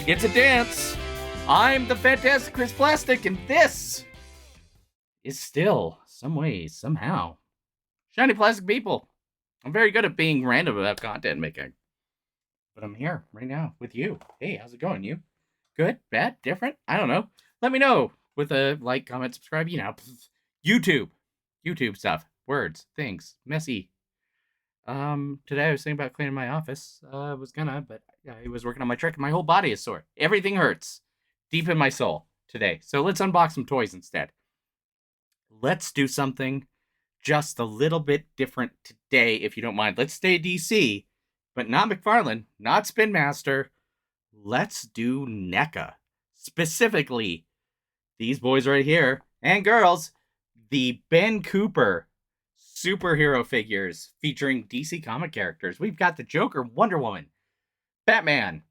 She gets a dance. I'm the fantastic Chris Plastic, and this is still, some ways, somehow, Shiny Plastic People. I'm very good at being random about content making. But I'm here right now with you. Hey, how's it going, you? Good? Bad? Different? I don't know. Let me know with a like, comment, subscribe, YouTube. YouTube stuff. Words. Things. Messy. Today I was thinking about cleaning my office. I was gonna, but I was working on my trick and my whole body is sore. Everything hurts. Deep in my soul today. So let's unbox some toys instead. Let's do something just a little bit different today, if you don't mind. Let's stay DC, but not McFarlane, not Spin Master. Let's do Neca. Specifically, these boys right here, and girls, the Ben Cooper superhero figures featuring DC comic characters. We've got the Joker, Wonder Woman, Batman.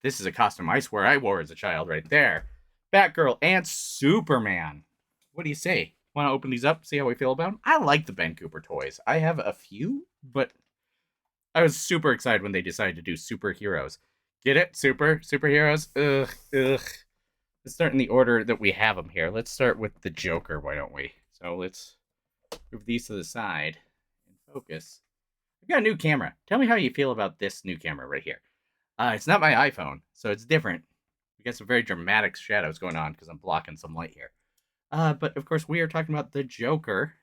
This is a costume I swear I wore as a child right there. Batgirl and Superman. What do you say? Want to open these up, see how we feel about them? I like the Ben Cooper toys. I have a few, but I was super excited when they decided to do superheroes. Get it? Superheroes? Ugh. Let's start in the order that we have them here. Let's start with the Joker, why don't we? So let's move these to the side and focus. I've got a new camera. Tell me how you feel about this new camera right here. It's not my iPhone, so it's different. We got some very dramatic shadows going on because I'm blocking some light here. But of course, we are talking about the Joker.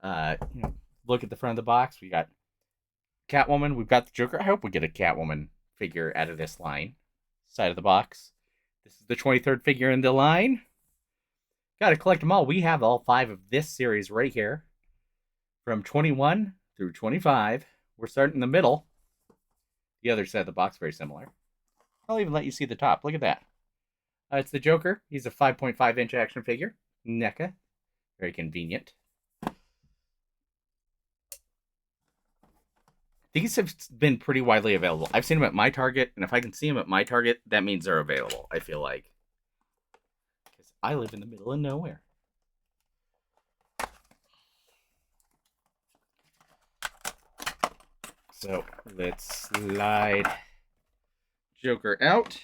Look at the front of the box. We got Catwoman. We've got the Joker. I hope we get a Catwoman figure out of this line. Side of the box. This is the 23rd figure in the line. Got to collect them all. We have all 5 of this series right here. From 21 through 25. We're starting in the middle. The other side of the box, very similar. I'll even let you see the top. Look at that. It's the Joker. He's a 5.5-inch action figure. Neca. Very convenient. These have been pretty widely available. I've seen them at my Target, and if I can see them at my Target, that means they're available, I feel like. Because I live in the middle of nowhere. So, let's slide Joker out.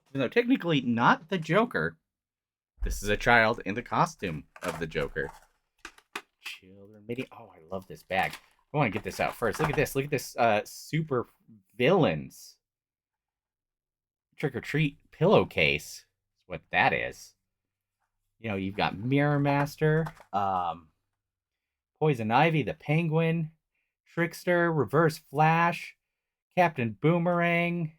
Even though technically not the Joker, this is a child in the costume of the Joker. Children meeting. Oh, I love this bag. I want to get this out first. Look at this. Look at this super villains trick or treat pillowcase. That's what that is. You've got Mirror Master, Poison Ivy, the Penguin, Trickster, Reverse Flash, Captain Boomerang.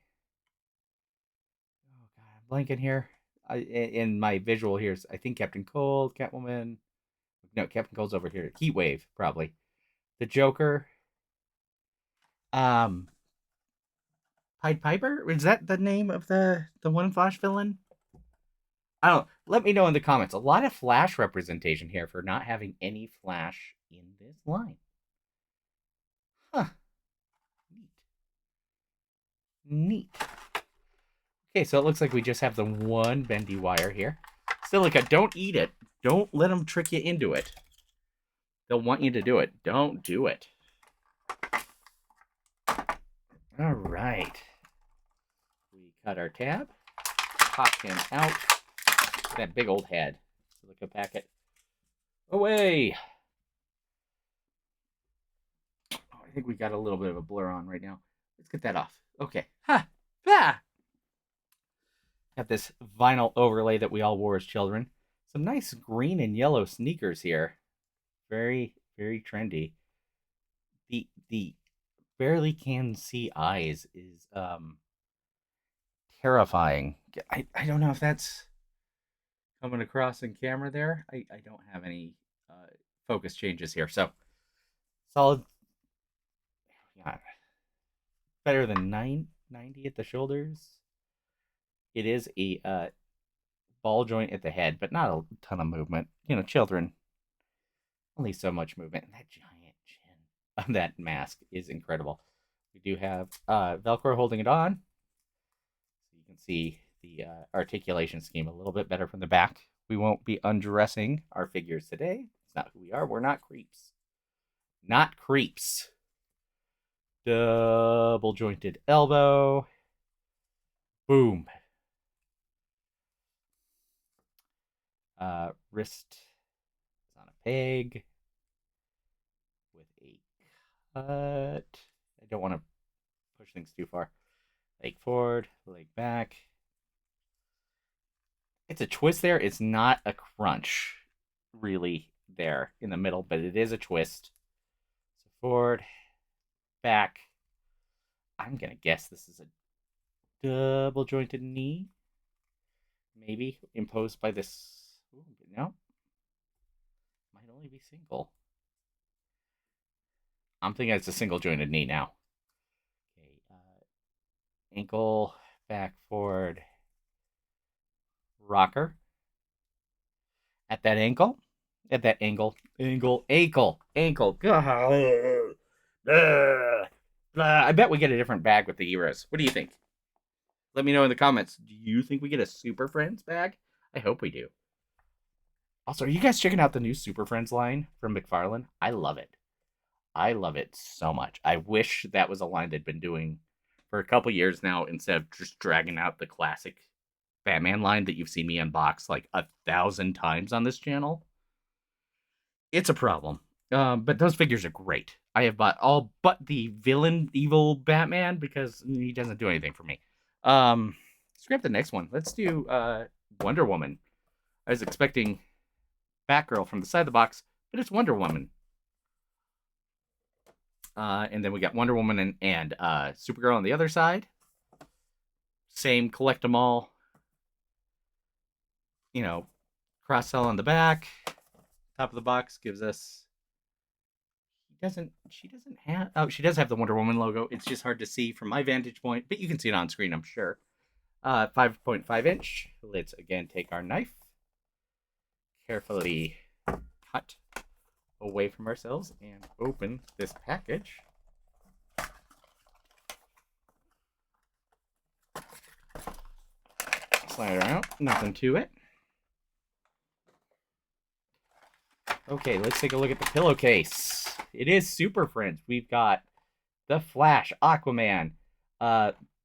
Oh god, I'm blanking here. In my visual here, I think Captain Cold, Catwoman. No, Captain Cold's over here. Heatwave, probably. The Joker. Pied Piper? Is that the name of the one Flash villain? I don't know. Let me know in the comments. A lot of Flash representation here for not having any Flash in this line. Huh. Neat. Okay, so it looks like we just have the one bendy wire here. Silica, don't eat it. Don't let them trick you into it. They'll want you to do it. Don't do it. All right. We cut our tab. Pop him out. That big old head. Silica packet. Away. Oh, I think we got a little bit of a blur on right now. Let's get that off. Okay. Ha! Ah! Got this vinyl overlay that we all wore as children. Some nice green and yellow sneakers here. Very, very trendy. The barely can see eyes is terrifying. I don't know if that's coming across in camera there. I don't have any focus changes here. So solid. Yeah, better than 90 at the shoulders. It is a ball joint at the head, but not a ton of movement. Children, only so much movement. And that giant chin on that mask is incredible. We do have Velcro holding it on. So you can see the articulation scheme a little bit better from the back. We won't be undressing our figures today. It's not who we are. We're not creeps. Not creeps. Double jointed elbow. Boom. Wrist is on a peg with a cut. I don't want to push things too far. Leg forward, leg back. It's a twist there. It's not a crunch, really, there in the middle, but it is a twist. So forward, back. I'm going to guess this is a double jointed knee. Maybe imposed by this. Ooh, no. Might only be single. I'm thinking it's a single jointed knee now. Okay, ankle, back, forward, rocker. At that ankle. At that angle. Ankle. God. I bet we get a different bag with the heroes. What do you think? Let me know in the comments. Do you think we get a Super Friends bag? I hope we do. Also, are you guys checking out the new Super Friends line from McFarlane? I love it. I love it so much. I wish that was a line they'd been doing for a couple years now instead of just dragging out the classic Batman line that you've seen me unbox like 1,000 times on this channel. It's a problem. But those figures are great. I have bought all but the villain evil Batman because he doesn't do anything for me. Let's grab the next one. Let's do Wonder Woman. I was expecting Batgirl from the side of the box, but it's Wonder Woman. And then we got Wonder Woman and Supergirl on the other side. Same collect them all. You know, cross sell on the back. Top of the box gives us. She doesn't have. Oh, she does have the Wonder Woman logo. It's just hard to see from my vantage point, but you can see it on screen, I'm sure. 5.5 inch. Let's again take our knife. Carefully cut away from ourselves and open this package. Slide it around. Nothing to it. Okay, let's take a look at the pillowcase. It is Super Friends. We've got the Flash, Aquaman,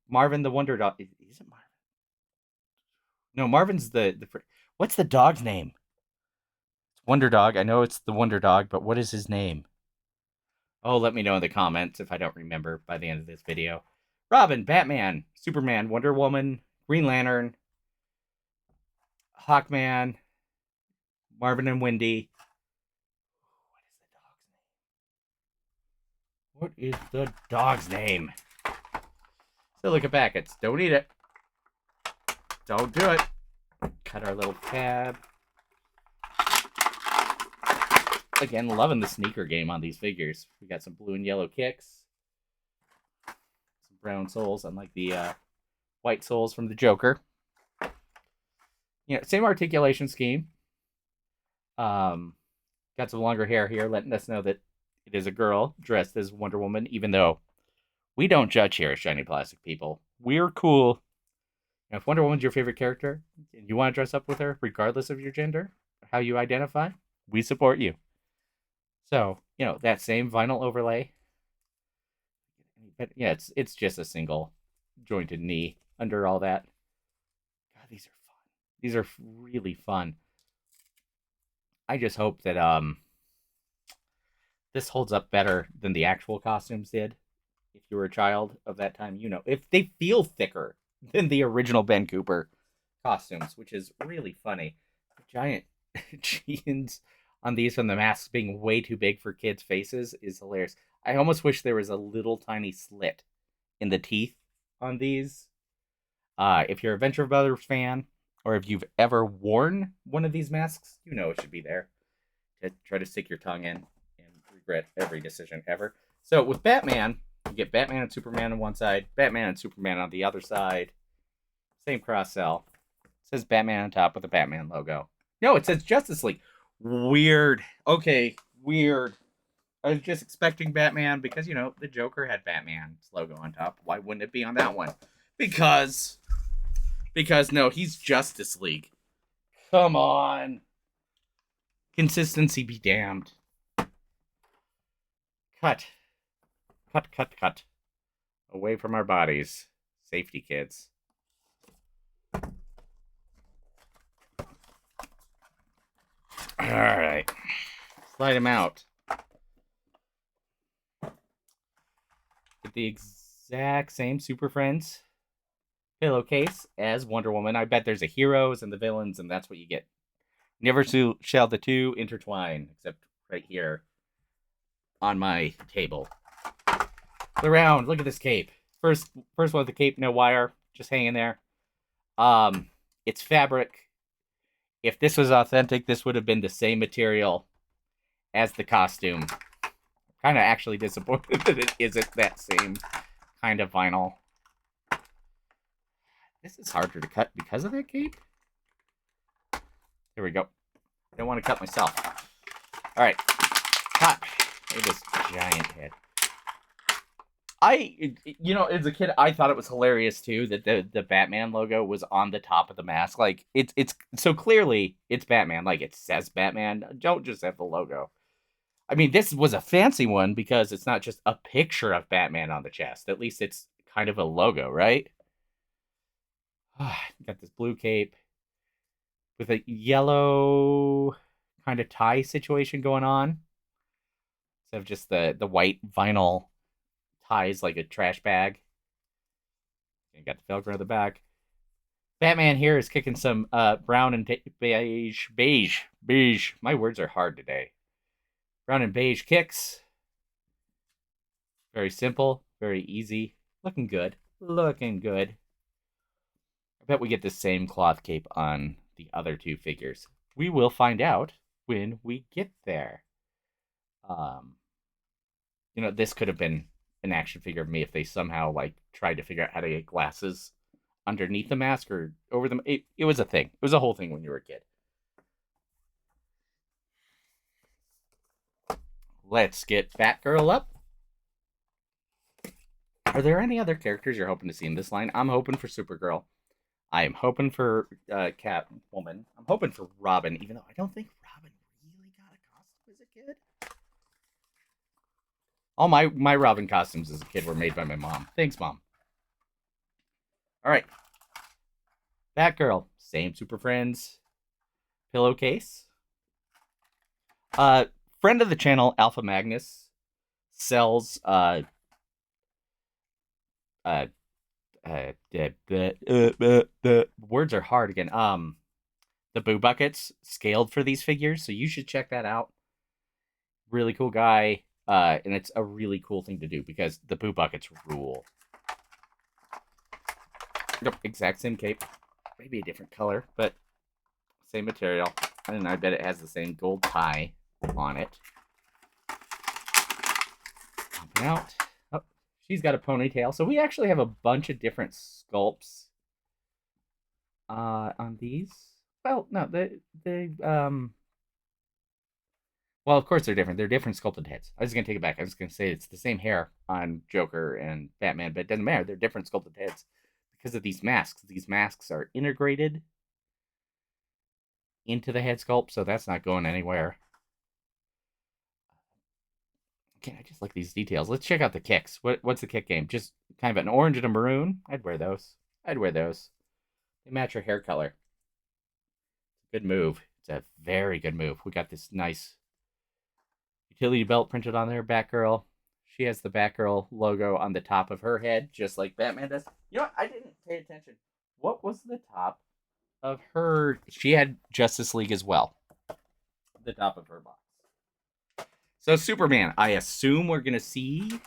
Marvin the Wonder Dog. Is it Marvin? No, Marvin's the what's the dog's name? It's Wonder Dog. I know it's the Wonder Dog, but what is his name? Oh, let me know in the comments if I don't remember by the end of this video. Robin, Batman, Superman, Wonder Woman, Green Lantern, Hawkman, Marvin and Wendy. What is the dog's name? So look at packets. Don't eat it. Don't do it. Cut our little tab. Again, loving the sneaker game on these figures. We got some blue and yellow kicks. Some brown soles, unlike the white soles from the Joker. You know, same articulation scheme. Got some longer hair here, letting us know that it is a girl dressed as Wonder Woman, even though we don't judge here as Shiny Plastic people. We're cool. Now, if Wonder Woman's your favorite character and you want to dress up with her, regardless of your gender, how you identify, we support you. So, you know, that same vinyl overlay. But yeah, it's just a single jointed knee under all that. God, these are fun. These are really fun. I just hope that this holds up better than the actual costumes did. If you were a child of that time, you know, if they feel thicker than the original Ben Cooper costumes, which is really funny. The giant jeans on these from the masks being way too big for kids' faces is hilarious. I almost wish there was a little tiny slit in the teeth on these. If you're a Venture Brothers fan, or if you've ever worn one of these masks, you know it should be there. To try to stick your tongue in and regret every decision ever. So with Batman, you get Batman and Superman on one side, Batman and Superman on the other side. Same cross sell. It says Batman on top with the Batman logo. No, it says Justice League. Weird. Okay, weird. I was just expecting Batman because, you know, the Joker had Batman's logo on top. Why wouldn't it be on that one? Because no, he's Justice League. Come on. Consistency be damned. Cut. Cut. Away from our bodies. Safety, kids. right. Slide him out. Get the exact same Super Friends pillowcase as Wonder Woman. I bet there's a heroes and the villains, and that's what you get. Never shall the two intertwine, except right here on my table. Around, look at this cape. First one with the cape, no wire, just hanging there. It's fabric. If this was authentic, this would have been the same material as the costume. Kind of actually disappointed that it isn't that same kind of vinyl. This is harder to cut because of that cape. There we go. I don't want to cut myself. All right. Cut. Look at this giant head. As a kid, I thought it was hilarious too that the Batman logo was on the top of the mask. Like it's so clearly it's Batman. Like it says Batman. Don't just have the logo. I mean, this was a fancy one because it's not just a picture of Batman on the chest. At least it's kind of a logo, right? Got this blue cape with a yellow kind of tie situation going on. Instead of just the white vinyl ties like a trash bag. You got the Velcro at the back. Batman here is kicking some brown and beige. My words are hard today. Brown and beige kicks. Very simple, very easy. Looking good. I bet we get the same cloth cape on the other two figures. We will find out when we get there. This could have been an action figure of me if they somehow tried to figure out how to get glasses underneath the mask or over them. It was a thing. It was a whole thing when you were a kid. Let's get Batgirl up. Are there any other characters you're hoping to see in this line? I'm hoping for Supergirl. I am hoping for Catwoman. I'm hoping for Robin, even though I don't think Robin really got a costume as a kid. All my Robin costumes as a kid were made by my mom. Thanks, Mom. All right. Batgirl. Same Super Friends pillowcase. Friend of the channel, Alpha Magnus, sells the words are hard again. The Boo Buckets scaled for these figures, so you should check that out. Really cool guy. And it's a really cool thing to do because the Boo Buckets rule. Yep, exact same cape. Maybe a different color, but same material. And I bet it has the same gold tie on it. Popping out. Oh, she's got a ponytail. So we actually have a bunch of different sculpts on these. Well, no, well, of course they're different. They're different sculpted heads. I was going to take it back. I was going to say it's the same hair on Joker and Batman, but it doesn't matter. They're different sculpted heads because of these masks. These masks are integrated into the head sculpt, so that's not going anywhere. Okay, I just like these details. Let's check out the kicks. What's the kick game? Just kind of an orange and a maroon? I'd wear those. They match her hair color. Good move. It's a very good move. We got this nice utility belt printed on there. Batgirl. She has the Batgirl logo on the top of her head, just like Batman does. You know what? I didn't pay attention. What was the top of her? She had Justice League as well. The top of her box. So Superman. I assume we're going to see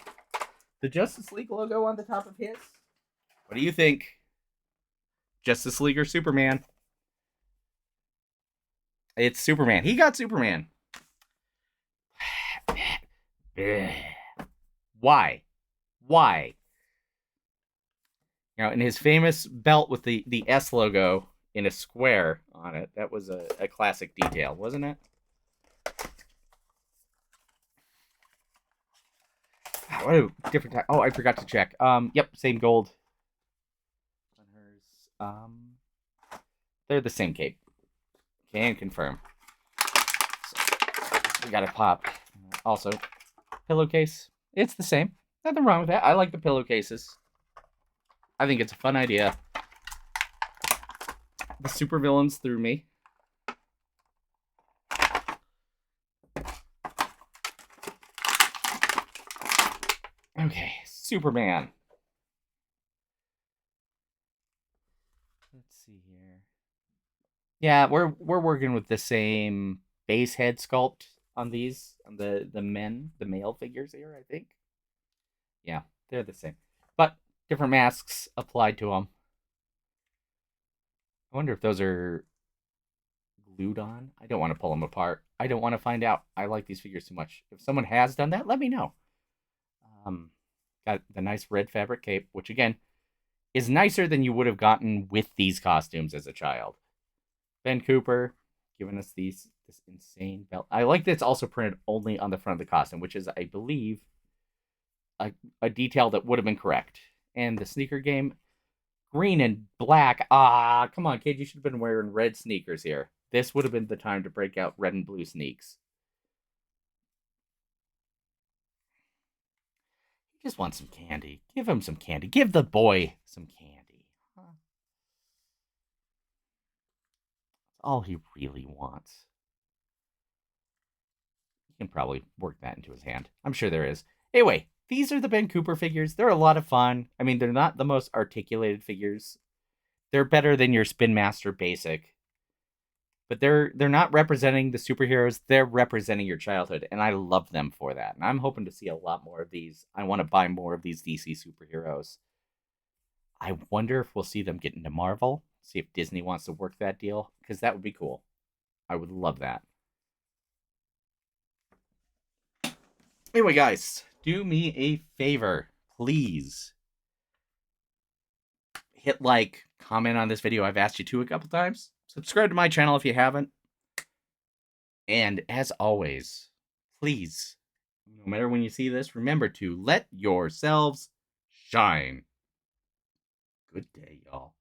the Justice League logo on the top of his. What do you think? Justice League or Superman? It's Superman. He got Superman. Why? In his famous belt with the S logo in a square on it, that was a classic detail, wasn't it? What a different time. Oh, I forgot to check. Yep, same gold. On hers. They're the same cape. Can confirm. So, we got a pop. Also, pillowcase. It's the same. Nothing wrong with that. I like the pillowcases. I think it's a fun idea. The supervillains threw me. Okay, Superman. Let's see here. Yeah, we're working with the same base head sculpt on these, on the male figures here, I think. Yeah, they're the same. But different masks applied to them. I wonder if those are glued on. I don't want to pull them apart. I don't want to find out. I like these figures too much. If someone has done that, let me know. Um, got the nice red fabric cape, which again is nicer than you would have gotten with these costumes as a child. Ben Cooper giving us this insane belt. I like that it's also printed only on the front of the costume, which is, I believe, a detail that would have been correct. And the sneaker game, green and black. Ah, come on, kid. You should have been wearing red sneakers here. This would have been the time to break out red and blue sneaks. He just wants some candy. Give him some candy. Give the boy some candy. Huh? That's all he really wants. He can probably work that into his hand. I'm sure there is. Anyway, these are the Ben Cooper figures. They're a lot of fun. I mean, they're not the most articulated figures. They're better than your Spin Master basic. But they're not representing the superheroes. They're representing your childhood, and I love them for that. And I'm hoping to see a lot more of these. I want to buy more of these DC superheroes. I wonder if we'll see them get into Marvel. See if Disney wants to work that deal, because that would be cool. I would love that. Anyway, guys, do me a favor, please. Hit like, comment on this video. I've asked you to a couple times. Subscribe to my channel if you haven't. And as always, please, no matter when you see this, remember to let yourselves shine. Good day, y'all.